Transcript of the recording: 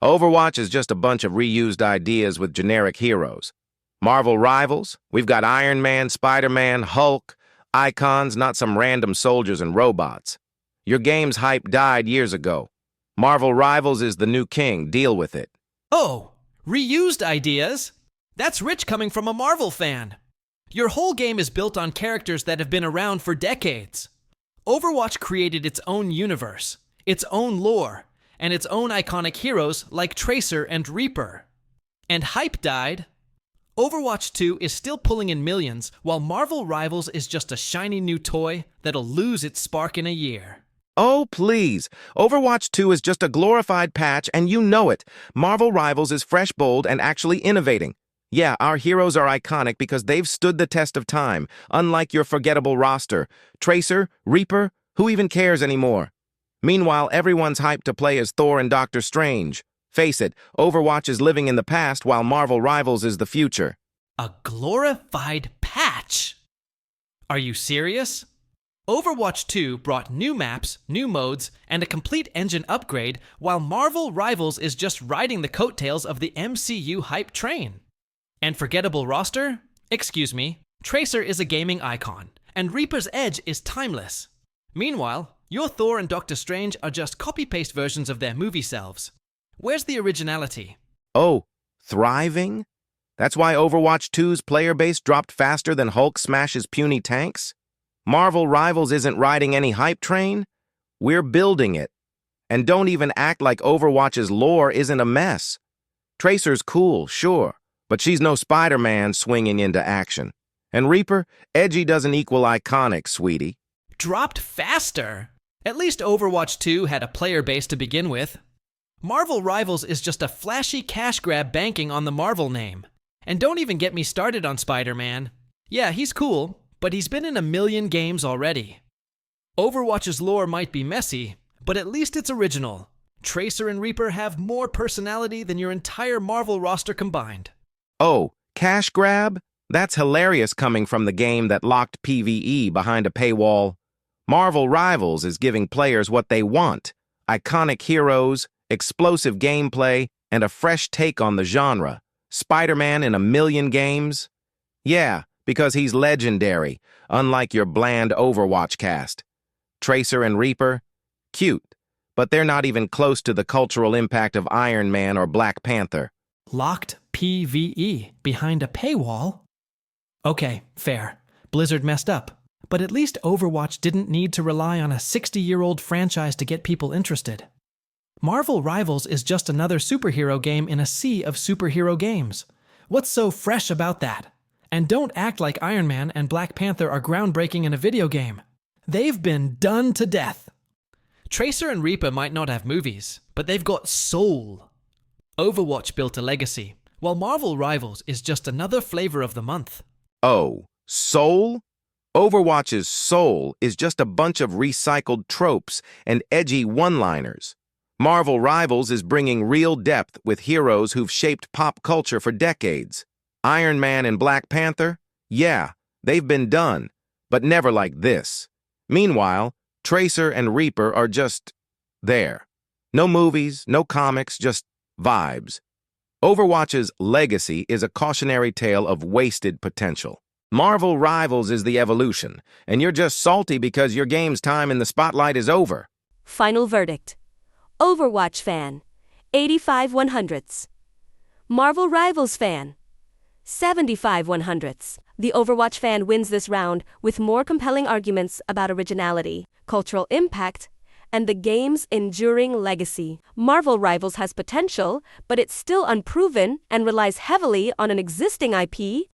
Overwatch is just a bunch of reused ideas with generic heroes. Marvel Rivals, we've got Iron Man, Spider-Man, Hulk, icons, not some random soldiers and robots. Your game's hype died years ago. Marvel Rivals is the new king, deal with it. Oh, reused ideas? That's rich coming from a Marvel fan. Your whole game is built on characters that have been around for decades. Overwatch created its own universe, its own lore, and its own iconic heroes like Tracer and Reaper. And hype died. Overwatch 2 is still pulling in millions, while Marvel Rivals is just a shiny new toy that'll lose its spark in a year. Oh, please. Overwatch 2 is just a glorified patch, and you know it. Marvel Rivals is fresh, bold, and actually innovating. Yeah, our heroes are iconic because they've stood the test of time, unlike your forgettable roster. Tracer, Reaper, who even cares anymore? Meanwhile, everyone's hyped to play as Thor and Doctor Strange. Face it, Overwatch is living in the past while Marvel Rivals is the future. A glorified patch? Are you serious? Overwatch 2 brought new maps, new modes, and a complete engine upgrade, while Marvel Rivals is just riding the coattails of the MCU hype train. And forgettable roster? Excuse me, Tracer is a gaming icon, and Reaper's Edge is timeless. Meanwhile, your Thor and Doctor Strange are just copy-paste versions of their movie selves. Where's the originality? Oh, thriving? That's why Overwatch 2's player base dropped faster than Hulk smashes puny tanks? Marvel Rivals isn't riding any hype train? We're building it. And don't even act like Overwatch's lore isn't a mess. Tracer's cool, sure, but she's no Spider-Man swinging into action. And Reaper, edgy doesn't equal iconic, sweetie. Dropped faster? At least Overwatch 2 had a player base to begin with. Marvel Rivals is just a flashy cash grab banking on the Marvel name. And don't even get me started on Spider-Man. Yeah, he's cool, but he's been in a million games already. Overwatch's lore might be messy, but at least it's original. Tracer and Reaper have more personality than your entire Marvel roster combined. Oh, cash grab? That's hilarious coming from the game that locked PvE behind a paywall. Marvel Rivals is giving players what they want: iconic heroes, explosive gameplay, and a fresh take on the genre. Spider-Man in a million games? Yeah, because he's legendary, unlike your bland Overwatch cast. Tracer and Reaper? Cute, but they're not even close to the cultural impact of Iron Man or Black Panther. Locked PvE behind a paywall? Okay, fair. Blizzard messed up. But at least Overwatch didn't need to rely on a 60-year-old franchise to get people interested. Marvel Rivals is just another superhero game in a sea of superhero games. What's so fresh about that? And don't act like Iron Man and Black Panther are groundbreaking in a video game. They've been done to death. Tracer and Reaper might not have movies, but they've got soul. Overwatch built a legacy, while Marvel Rivals is just another flavor of the month. Oh, soul? Overwatch's soul is just a bunch of recycled tropes and edgy one-liners. Marvel Rivals is bringing real depth with heroes who've shaped pop culture for decades. Iron Man and Black Panther? Yeah, they've been done, but never like this. Meanwhile, Tracer and Reaper are just there. No movies, no comics, just vibes. Overwatch's legacy is a cautionary tale of wasted potential. Marvel Rivals is the evolution, and you're just salty because your game's time in the spotlight is over. Final verdict. Overwatch fan, 85 100ths. Marvel Rivals fan, 75 100ths. The Overwatch fan wins this round with more compelling arguments about originality, cultural impact, and the game's enduring legacy. Marvel Rivals has potential, but it's still unproven and relies heavily on an existing IP